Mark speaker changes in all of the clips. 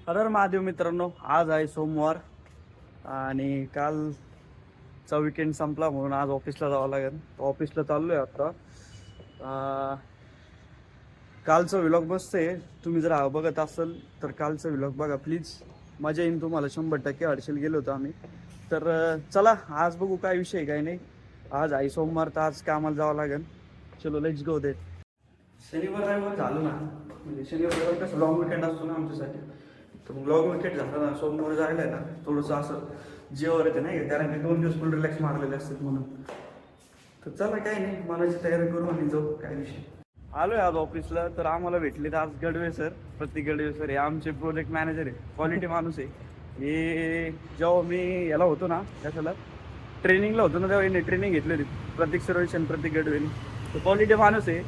Speaker 1: हर हर महादेव मित्रांनो, आज आहे सोमवार आणि कालचा विकेंड संपला म्हणून आज ऑफिसला जावं लागेल. ऑफिसला चाललोय आता. कालचा व्लॉग मस्त आहे. तुम्ही जर हा बघत असाल तर कालचा व्लॉग बघा प्लीज. मजा येईन तुम्हाला 100%. हर्षल गेलो होतो आम्ही. तर चला आज बघू काय विषय काय नाही. आज आहे सोमवार तर आज कामाला जावं लागेल. चलो लेट्स गो देट. शनिवार रविवार झालं ना, म्हणजे शनिवार रविवार कसं लॉंग विकेंड असतो ना आमच्यासाठी. तर मग लॉंग विकेंड झालं ना, सोमवार जायला आहे ना थोडंसं असं जेवायला येते नाही का, कारण की 2 दिवस फुल रिलॅक्स मारलेले असतात म्हणून. तर चला काही नाही, मनाची तयारी करू आणि जाऊ. काय विषय. आलोय आज ऑफिसला. तर आम्हाला भेटले आज गडवे सर, प्रतीक गडवे सर. हे आमचे प्रोजेक्ट मॅनेजर आहे, क्वालिटी माणूस आहे. हे जेव्हा मी याला होतो ना, कशाला ट्रेनिंगला होतो ना, तेव्हा ट्रेनिंग घेतली होती प्रतीक सर्वेशन प्रतीक गडवेनी. तर क्वालिटी माणूस आहे.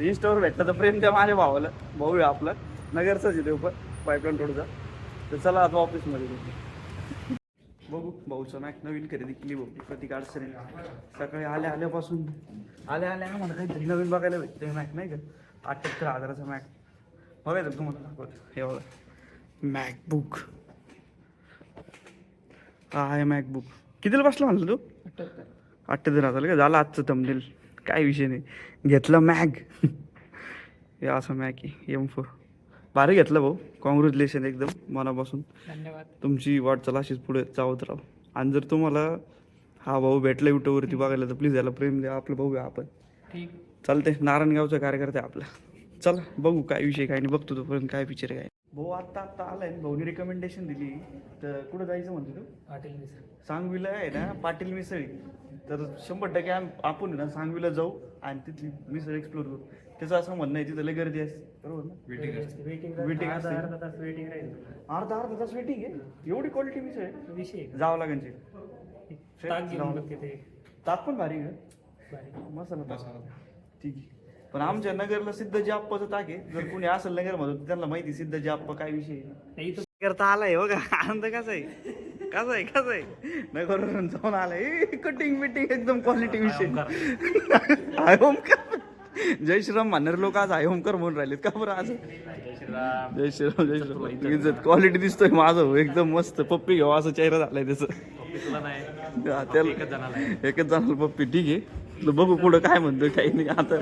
Speaker 1: इंस्टावर भेटलं तर प्रेम त्या माझ्या भावाला. भाऊ आहे आपला, नगरचाच आहे तो पण, पाईपलाईन रोडचा. तर चला आता ऑफिसमध्ये बघू. भाऊचं मॅक नवीन खरेदी केली भाऊ प्रतीक अडचणी. सकाळी आल्यापासून आम्हाला काहीतरी नवीन बघायला भेटते. मॅक नाही का 78,000चा मॅक बघायचं तुम्हाला दाखवतो. हे बघा मॅकबुक. हा आहे मॅकबुक. कितीला बसला म्हणलं तू? 78,000 का झालं आजचं थंबनेल. काय विषय नाही, घेतलं मॅग. हे असं मॅक आहे M4. भारी घेतलं भाऊ, कॉंग्रॅच्युलेशन एकदम मनापासून.
Speaker 2: धन्यवाद.
Speaker 1: तुमची वाटचाल अशीच पुढे जावत राहू. आणि जर तुम्हाला हा भाऊ भेटला युट्यूबवरती बघायला तर प्लीज याला प्रेम द्या. आपलं भाऊ आहे आपण.
Speaker 2: ठीक
Speaker 1: चालते. नारायणगावचा कार्यकर्ता आहे आपला. चला बघू काय विषय काय नाही. बघतो तोपर्यंत काय पिक्चर काय. भाऊ आत्ता आलाय. भाऊनी रिकमेंडेशन दिली. तर कुठं जायचं म्हणते तू?
Speaker 2: पाटील मिसळ.
Speaker 1: सांगवीला आहे ना पाटील मिसळी. तर 100% आपण ना सांगवीला जाऊ आणि तिथली मिसळ एक्सप्लोर करू. त्याचं असं म्हणणं आहे तिथं लय गर्दी असते, बरोबर ना? वेटिंग असते.
Speaker 2: अर्धा तास वेटिंग राहील.
Speaker 1: अर्धा तास वेटिंग आहे. एवढी क्वालिटी मिसळ आहे.
Speaker 2: विषय
Speaker 1: जावं लागेल.
Speaker 2: ताक घेऊन बघ तिथे.
Speaker 1: ताक पण भारी आहे. मसाला ताक ठीक आहे. पण आमच्या नगरला सिद्धजी आप्पाचं ताक आहे. जर कोणी असेल नगरमधून त्यांना माहिती सिद्धजी आप्पा काय विषय आहे. करता आलाय बघा. आनंद कसा आहे नगरवरून जाऊन आलाय. कटिंग बिटिंग एकदम क्वालिटी विषय. आय ओमकार. जय श्रीराम म्हणणारे लोक आज आय ओमकार म्हणून राहिलेत का बरं आज? जय श्रीराम. इज्जत क्वालिटी दिसतोय माझं एकदम मस्त. पप्पी घेऊ असं चेहरा झालाय त्याचं. एकच जणाला पप्पी. ठीक आहे. बघू पुढं काय म्हणतोय काही नाही. आता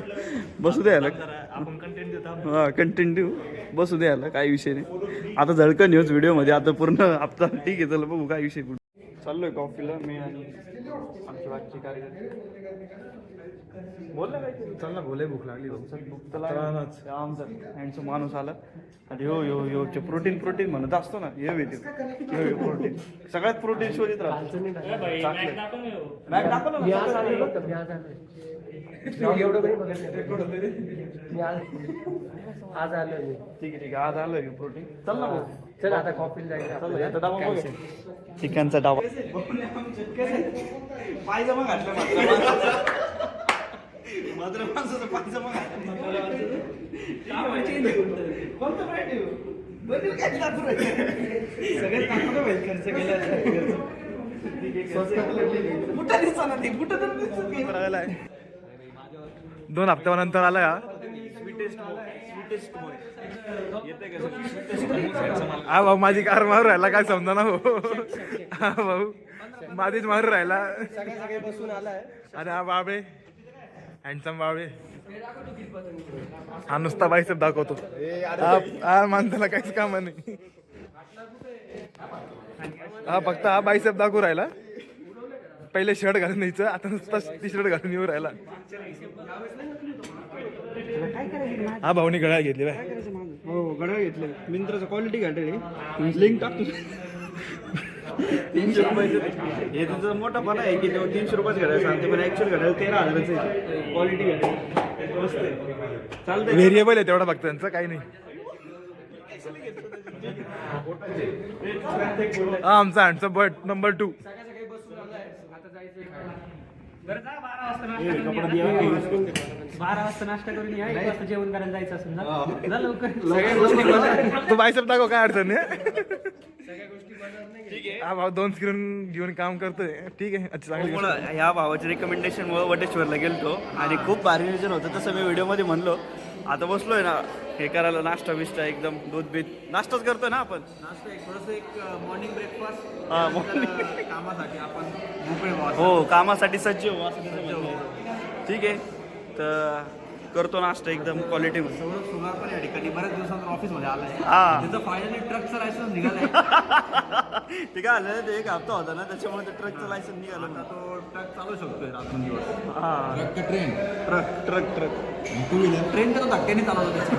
Speaker 1: बसू द्यायला
Speaker 2: आपण कंटेंट देतो.
Speaker 1: हा कंटेंट देऊ. बसू द्यायला काही विषय नाही. आता झळकन न्यूज व्हिडिओ मध्ये आता पूर्ण आता. ठीक आहे चला बघू काय विषय. पुढे चाललोय कॉफीला मी आणि आमची बाकीची कार्यकर्ते. बोल ना काय.
Speaker 3: चल ना, बोले भूक लागली.
Speaker 1: भूक तर आमचा हँडसम माणूस आला आणि यो प्रोटीन म्हणत असतो ना. हे प्रोटीन सगळ्यात प्रोटीन शोधित राहतो.
Speaker 2: आज आलो.
Speaker 1: ठीक आहे आज आलोय प्रोटीन. चल ना भाऊ.
Speaker 2: चल आता कॉफीला जायचं.
Speaker 1: डबा बघ. चिकनचा डबा. पायजमा घातला मात्र माणसाचा पायजमा
Speaker 3: दोन हप्त्यानंतर आलाय हा. हा भाऊ माझी कार मारू राहिला काय समजा ना भाऊ. हा भाऊ माझीच मारू राहिला.
Speaker 2: बसून आलाय.
Speaker 3: अरे हा बाबे हँडसम बाबे. हा नुसता बाईसेप दाखवतो. हा माणसाला काहीच काम नाही. हा फक्त हा बाईसेप दाखवू राहिला. पहिले शर्ट घालून यायचं, आता नुसता टी शर्ट घालून येऊ राहिला. हा भाऊनी गळ्या घेतली बाय.
Speaker 1: हो गड्या घेतले. मिंत्राचं क्वालिटी घाटे लिंक टाकतो. 300 रुपयाचं. हे तुझं मोठा पण आहे की तो 300 रुपयाच घड्याळ सांगते, पण ऍक्च्युअल घड्याळ 13,000चं आहे. क्वालिटी घड्याळ मस्त आहे. चालतंय.
Speaker 3: व्हेरिएबल आहे तेवढा फक्त त्यांचं, काही नाही. हा आमचा हँडसम बट नंबर 2.
Speaker 2: 12 वाजता नाश्ता करून या. 1 वाजता जेवण करायला जायचं असेल ना लवकर.
Speaker 3: तू बायसेप दाखव, काय अडचण नाही. हा भाऊ 2 स्क्रीन घेऊन काम करतोय. ठीक आहे. अच्छा चांगली.
Speaker 1: ह्या भावाच्या रिकमेंडेशनमुळे वटेश्वरला गेलतो आणि खूप भारी नियोजन होतं. तसं मी व्हिडिओमध्ये म्हणलो आता बसलोय ना हे करायला नाश्ता बिष्टा एकदम दूध बीत नाश्ताच करतोय ना आपण
Speaker 2: नाश्ता एक थोडंसं एक मॉर्निंग ब्रेकफास्ट
Speaker 1: हा, morning.
Speaker 2: कामासाठी आपण मोकळे व्हावं.
Speaker 1: हो कामासाठी सज्ज हो असं त्याचं म्हणणं आहे. ठीक आहे तर करतो नाश्ता एकदम क्वालिटी मध्ये
Speaker 2: सौरभ सुगार पण या ठिकाणी बऱ्याच दिवसानंतर ऑफिसमध्ये आलाय.
Speaker 1: हा
Speaker 2: त्याचं फायनली ट्रकचं लायसन्स निघालंय.
Speaker 1: ते काय आलं ते एक हप्ता होता ना त्याच्यामुळे ते ट्रकचं लायसन निघालं
Speaker 2: आता
Speaker 1: ना.
Speaker 2: तो ट्रक चालू शकतोय रात्रंदिवस.
Speaker 1: हा
Speaker 4: train
Speaker 1: truck truck truck
Speaker 4: two wheeler
Speaker 2: train तर धक्क्याने चालवतो त्याचा.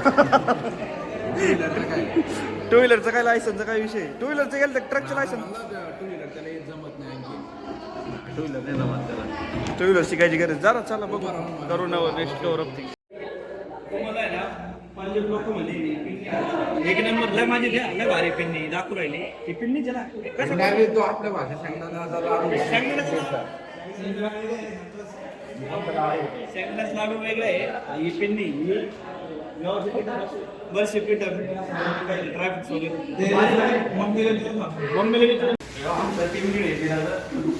Speaker 4: टू व्हीलर काय
Speaker 1: टू व्हीलरचं काय लायसनचं काय विषय टू व्हीलरचं गेलं तर ट्रकचं लायसन
Speaker 4: टू व्हीलर त्याला येत जमत नाही आणखी
Speaker 1: टू व्हीलर नाही जमत त्याला टू व्हीलर शिकायची गरज जरा चला बघू करू ना रेस्ट कवर
Speaker 2: एक नंबर लय माझी लय भारी पिन्नी दाखवू राहिली ती पिन्नी जरा
Speaker 4: नाही, तो आपल्या भाषेत सांगणार
Speaker 2: शेंगदाण्याचं लाडू वेगळं आहे ही पिन्नी बस ट्रॅफिक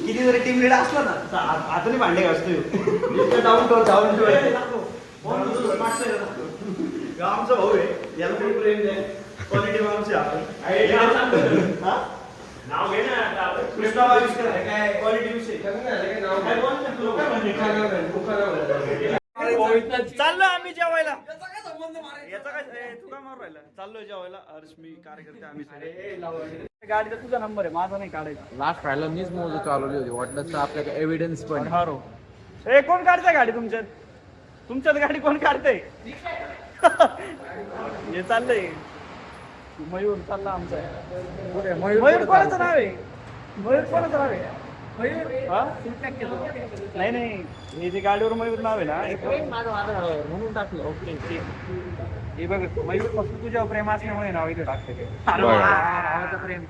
Speaker 1: किती जरी टीम लीड असला ना आता नाही भांडे घासतोय डाऊन आमचा भाऊ आहे याला पण प्रेम द्या क्वालिटी माणूस आहे आपण नाव घे ना कृष्णा आविष्कार आहे काय क्वालिटी विषय चाललो आम्ही जेवायला याचा काय तू काय मारू राहिला चाललोय जेवायला हर्ष मी कार्यकर्ते आम्ही गाडीचा तुझा नंबर आहे माझा नाही काढायचा
Speaker 4: लास्ट राहिला मीच मोज चालवली होती वाटलं तर आपल्याकडे एव्हिडन्स पण
Speaker 1: हारो ए कोण काढतंय गाडी तुमच्यात गाडी कोण काढतंय हे चाललंय मयूर चालला आमचा मयूर कोणाचं नाव आहे मयूर कोणाचं नाव आहे हा? नाही नाही हे जे गाडीवर मयूर नाव आहे ना म्हणून टाकलं ओके हे बघ मयूर फक्त तुझ्यावर प्रेम असल्यामुळे नाव इथे टाकते नावाचं प्रेम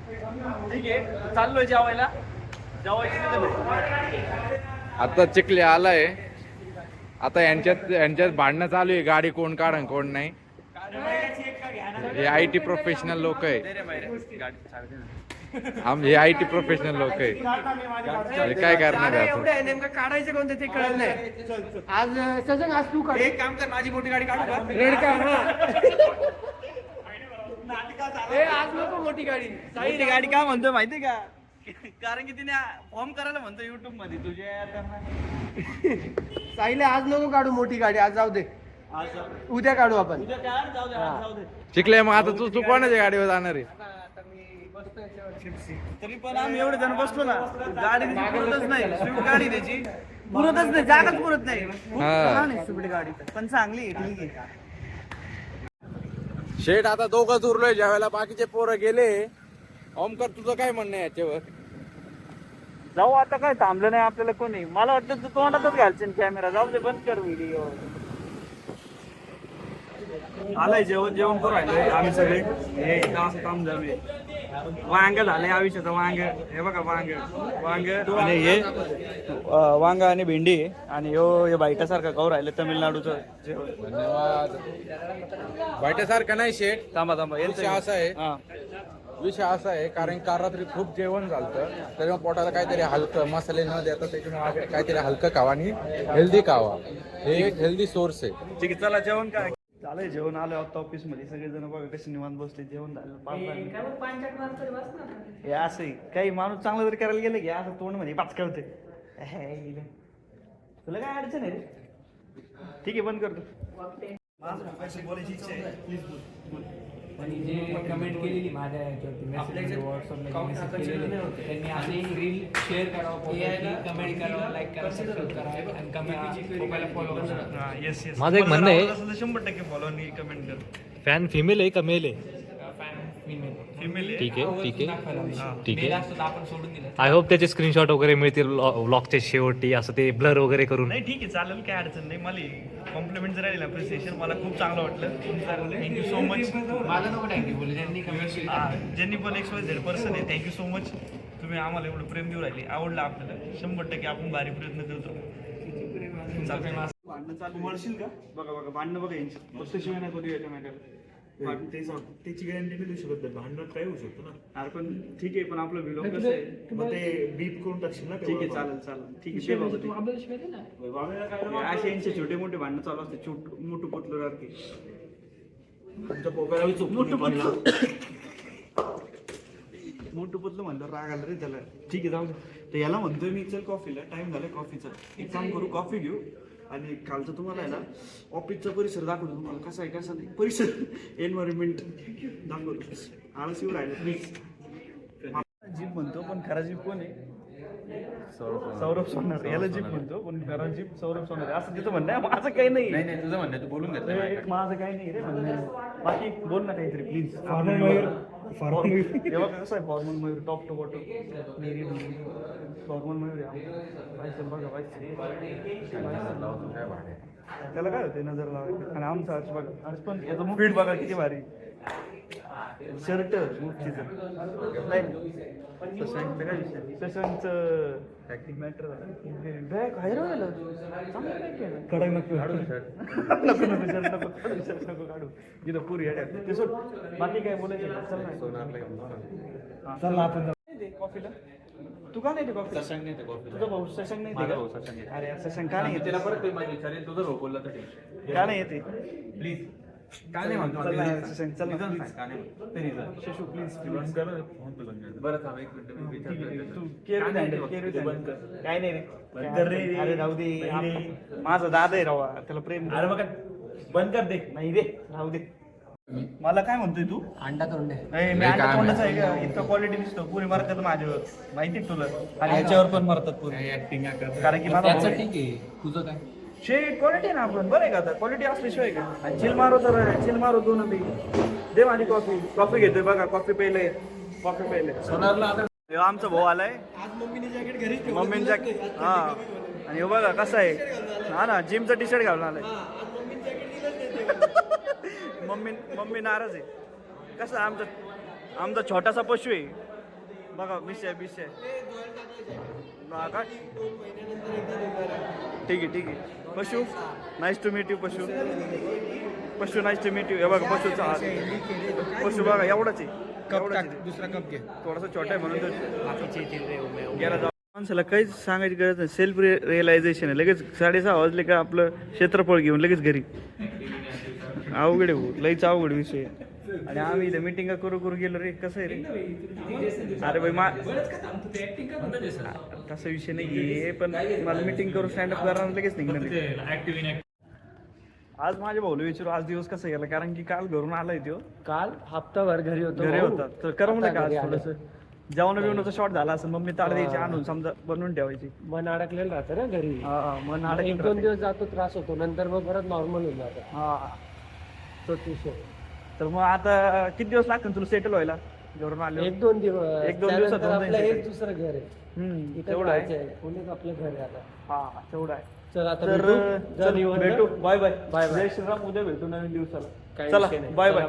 Speaker 1: ठीक आहे चाललोय जेवायला
Speaker 3: आता चिखले आलाय आता यांच्यात भांडणं चालू आहे गाडी कोण काढन कोण नाही हे IT प्रोफेशनल लोक आहे हे IT प्रोफेशनल लोक आहे म्हणजे काय करणार आहे आता?
Speaker 2: नेमकं काढायचं कोणतं ते कळलं नाही आज सजन आज तू काढ एक काम कर माझी मोठी गाडी काढू का रेड कार आज नको मोठी गाडी
Speaker 1: गाडी काय म्हणतोय माहितीये का कारण की तिने फॉर्म करायला म्हणतो युट्यूब मध्ये तुझ्या
Speaker 2: साईले आज नको काढू मोठी गाडी आज जाऊ दे उद्या काढू आपण
Speaker 3: चिखले मग आता तू कोणाच्या गाडीवर जाणार आहे
Speaker 1: तरी पण आम्ही एवढे जण बसलो ना गाडी पुरतच नाही स्विफ्ट गाडी त्याची पुरतच नाही जागाच पुरत नाही स्विफ्ट गाडी पण चांगली आहे ठीक आहे
Speaker 3: शेठ आता दोघंच उरलोय ज्यावेळेला बाकीचे पोरं गेले ओमकर तुझं काय म्हणणं आहे याच्यावर
Speaker 1: जाऊ आता काय थांबलं नाही आपल्याला कोणी मला वाटतं तू तोंडातच घालशील कॅमेरा जाऊ दे बंद कर व्हिडिओ आलाय जेवण करू राहिलोय आम्ही सगळे हे असं काम झालंय वांग झालंय आयुष्याचं वांग हे बघा वांग आणि हे वांग आणि भेंडी आणि हे बाईटासारखं खाऊ राहिलं तमिळनाडूचं जेवण
Speaker 3: धन्यवाद वाईटासारखं नाही शेठ
Speaker 1: थांबा
Speaker 3: विषय असा आहे
Speaker 1: हा
Speaker 3: विषय असा आहे कारण काल रात्री खूप जेवण झालं त्याच्यामुळे पोटाला काहीतरी हलकं मसाले न देता त्याच्यामुळे काहीतरी हलकं खावा आणि हेल्दी खावा हे एक हेल्दी सोर्स आहे
Speaker 1: ठीक आहे चला जेवण काय चालेल जेवण आलं आता ऑफिस मध्ये सगळेजण बघा कसे निवांत बसले जेवण झालं हे असं काही माणूस चांगलं जरी करायला गेलं की असं तोंड मध्ये पाच कळते तुला काय अडचण आहे रे ठीक आहे बंद करतो माझं बोलायची इच्छा आहे प्लीज बोल
Speaker 2: जे कमेंट केलेली माझ्या याच्यावरती व्हॉट्सअपला त्यांनी आधी रील शेअर करावं कमेंट करावं लाईक करा सबस्क्राईब करा आणि कमेंट मोबाईलला फॉलो करा
Speaker 1: येस येस
Speaker 5: माझं एक म्हणणं आहे
Speaker 1: 100% फॉलो आणि कमेंट कर
Speaker 5: फॅन फिमेल आहे का मेल आहे
Speaker 1: फिमेल
Speaker 5: ठीक आहे ठीक आहे
Speaker 2: आपण सोडून दिलं
Speaker 5: आय होप त्याचे स्क्रीनशॉट वगैरे मिळतील व्लॉगच्या शेवटी असं ते ब्लर वगैरे करून
Speaker 1: नाही ठीक आहे चालेल काय अडचण नाही मला कॉम्प्लिमेंट जर राहील अप्रिसिएशन मला खूप चांगलं वाटलं थँक्यू सो मच
Speaker 2: माझं नको थँक्यू बोलले ज्यांनी कमेंट केली
Speaker 1: ज्यांनी पण XYZ पर्सन आहे थँक्यू सो मच तुम्ही आम्हाला एवढं प्रेम देऊ राहिले आवडलं आपल्याला 100% आपण भारी प्रयत्न करतो भांडणं चालू म्हणशील का बघा भांडणं बघा यांची फक्त शिवाय नाही कधी येते मॅटर
Speaker 6: त्याची गॅरंटी नाही देऊ शकत भांडणात काय होऊ शकतो ना
Speaker 1: अरे पण ठीक आहे पण आपलं व्हिडिओ कसं आहे
Speaker 6: मग ते बीप करून टाकशील ना
Speaker 1: ठीक आहे चालेल ठीक आहे असे यांचे छोटे मोठे भांडणं चालू असते मोठं पटलं
Speaker 6: तुमच्या पोकाला विचार
Speaker 1: मोठं पतलं मोठं पतलं म्हणलं राग आला रे त्याला. ठीक आहे जाऊ दे. तर याला म्हणतोय मी चल कॉफीला, टाइम झालाय कॉफीचा. एक काम करू, कॉफी घेऊ आणि कालचं तुम्हाला आहे ना ऑफिसचा परिसर दाखवतो तुम्हाला कसा आहे कसा नाही. परिसर एन्व्हायरमेंट दाखवतो. आळस येऊ राहिले प्लीज. जीप म्हणतो पण खरा जीप कोण आहे? सौरभ सोनार. याला जीप म्हणतो पण खरा जीप सौरभ सोनार आहे. असं तिथं म्हणणं आहे. माझं काही नाही.
Speaker 3: नाही तुझं म्हणणं तू बोलून घेतो
Speaker 1: माझं काही नाही रे म्हणणं. बाकी बोल ना काहीतरी प्लीज.
Speaker 6: फॉर्मल मयूर
Speaker 1: तेव्हा कसं आहे formal Mayur top to bottom formal Mayur आहे. बघा त्याला काय होते नजर लावायचं. आणि आमचा हर्ष बघा, हर्ष पण याचं मुफीट बघा किती भारी. शर्ट मुफ्तीचं शशांकचं ऍक्टिंग मॅटर बॅग आहे राहिलं
Speaker 6: कडक नको
Speaker 1: नको नको शर्ट नको काढू, शर्ट नको काढू. इथं पुरी आहे ते सोड. बाकी काय बोलायचं चल ना.
Speaker 6: चल ना आपण
Speaker 1: कॉफीला तू का नाही ते कॉफी?
Speaker 3: शशांक नाही ते कॉफी.
Speaker 1: तुझा भाऊ शशांक नाही
Speaker 3: माझा
Speaker 1: येते
Speaker 3: भाऊ
Speaker 1: का?
Speaker 3: शशांक येते.
Speaker 1: अरे यार, शशांक का नाही येते?
Speaker 3: त्याला परत काही माझी विचारेल तुझं भाऊ बोलला तर ठीक.
Speaker 1: का नाही येते?
Speaker 3: प्लीज काय नाही म्हणतो
Speaker 1: चल ना, शशांक, चल ना,
Speaker 3: Reason
Speaker 1: please.
Speaker 3: सांग, का नाही म्हणतो? ते reason.
Speaker 1: शशू प्लीज
Speaker 6: बंद कर फोन पे बंद कर.
Speaker 3: बरं थांब एक मिनिट मी विचारतो.
Speaker 1: तू केअर
Speaker 3: काय नाही
Speaker 1: हँडल,
Speaker 3: ते
Speaker 1: केअर
Speaker 3: बघ,
Speaker 1: हँडल.
Speaker 6: बंद कर.
Speaker 1: काय नाही रे.
Speaker 6: बंद कर रे.
Speaker 1: अरे राहू दे.
Speaker 6: नाही रे.
Speaker 1: माझा दादा आहे राव, त्याला प्रेम
Speaker 6: अरे बघा बंद कर दे.
Speaker 1: नाही रे, राहू दे. मला काय म्हणतोय तू?
Speaker 2: अंडा तोंडे
Speaker 1: नाही, मी
Speaker 3: काय
Speaker 1: अंडा तोंडाचा आहे
Speaker 3: म्हणतो?
Speaker 1: का? इतका क्वालिटी दिसतो. पुरी मारतात माझ्यावर, माहिती आहे तुला. आणि ह्याच्यावर पण मारतात पुरी.
Speaker 3: ऍक्टिंग
Speaker 1: कारण की माझा भाऊ आहे.
Speaker 2: ठीक आहे. तुझं काय?
Speaker 1: शेट क्वालिटी आहे ना आपण, बरं आहे का आता? क्वालिटी असल्याशिवाय का? आणि चिल मारो तर चिल मारो दोन बी. दे माझी कॉफी. कॉफी घेतोय बघा, कॉफी प्यायले, कॉफी प्यायले.
Speaker 3: सोनारला आता
Speaker 1: ह्यो आमचा भाऊ आलाय. मम्मीने जॅकेट हा. आणि हो बघा कसं आहे. हा ना, जिमचा टी शर्ट घालून आलाय. मम्मी नाराज आहे. कसं आहे आमचा छोटासा पशु आहे बघा. विषय ठीक आहे पशु. नाईस टू मीट यू पशु. Nice to meet you. हे बघा पशुचा हात. पशु बघा एवढाच आहे.
Speaker 3: दुसरा कप घे.
Speaker 1: थोडासा छोटा आहे म्हणून तर गेला जाऊ. माणसाला काहीच सांगायची गरज नाही. सेल्फ रिअलायझेशन आहे. लगेच 6:30 वाजले का आपलं क्षेत्रफळ घेऊन लगेच घरी. अवघड आहे भाऊ, लईच अवघड विषय. आणि आम्ही इथे मिटिंग करू गेलो रे. कसं आहे रे? अरे भाई तसा विषय नाही आहे, पण मला मिटिंग करू स्टँडअप करा लगेच निघणार. आज माझ्या भाऊला विचारू आज दिवस कसा गेला, कारण की काल घरून आलाय तो.
Speaker 2: काल हप्ताभर घरी
Speaker 1: घरी होता तर करमलं का आज थोडंसं? जेवण बिवणाचा शॉर्ट झाला असं. मम्मी ताट द्यायची आणून समजा बनवून ठेवायची.
Speaker 2: मन अडकलेलं राहतं ना घरी.
Speaker 1: मन
Speaker 2: एक दोन दिवस जातो त्रास होतो, नंतर मग परत नॉर्मल होऊन जातं.
Speaker 1: हा.
Speaker 2: तोच विषय.
Speaker 1: तर मग आता किती दिवस लागतील तुला सेटल व्हायला घरून आले?
Speaker 2: एक दोन दिवस.
Speaker 1: 1-2 दिवसात
Speaker 2: त्यानंतर
Speaker 1: होऊन
Speaker 2: आपलं
Speaker 1: जाईल
Speaker 2: हेच दुसरं घर आहे. इथं
Speaker 1: तेवढं आहे.
Speaker 2: राहायचं आहे. पुण्यात आपलं घर आहे आता.
Speaker 1: हा तेवढं आहे.
Speaker 2: चल आता
Speaker 1: तर
Speaker 2: भेटू.
Speaker 1: चल,
Speaker 2: निवांत.
Speaker 1: भेटू. Bye bye.
Speaker 2: Bye bye.
Speaker 1: जय श्रीराम. उद्या भेटू नवीन दिवसाला.
Speaker 2: काही
Speaker 1: चला
Speaker 2: विषय नाही.
Speaker 1: बाय
Speaker 2: चला.
Speaker 1: बाय.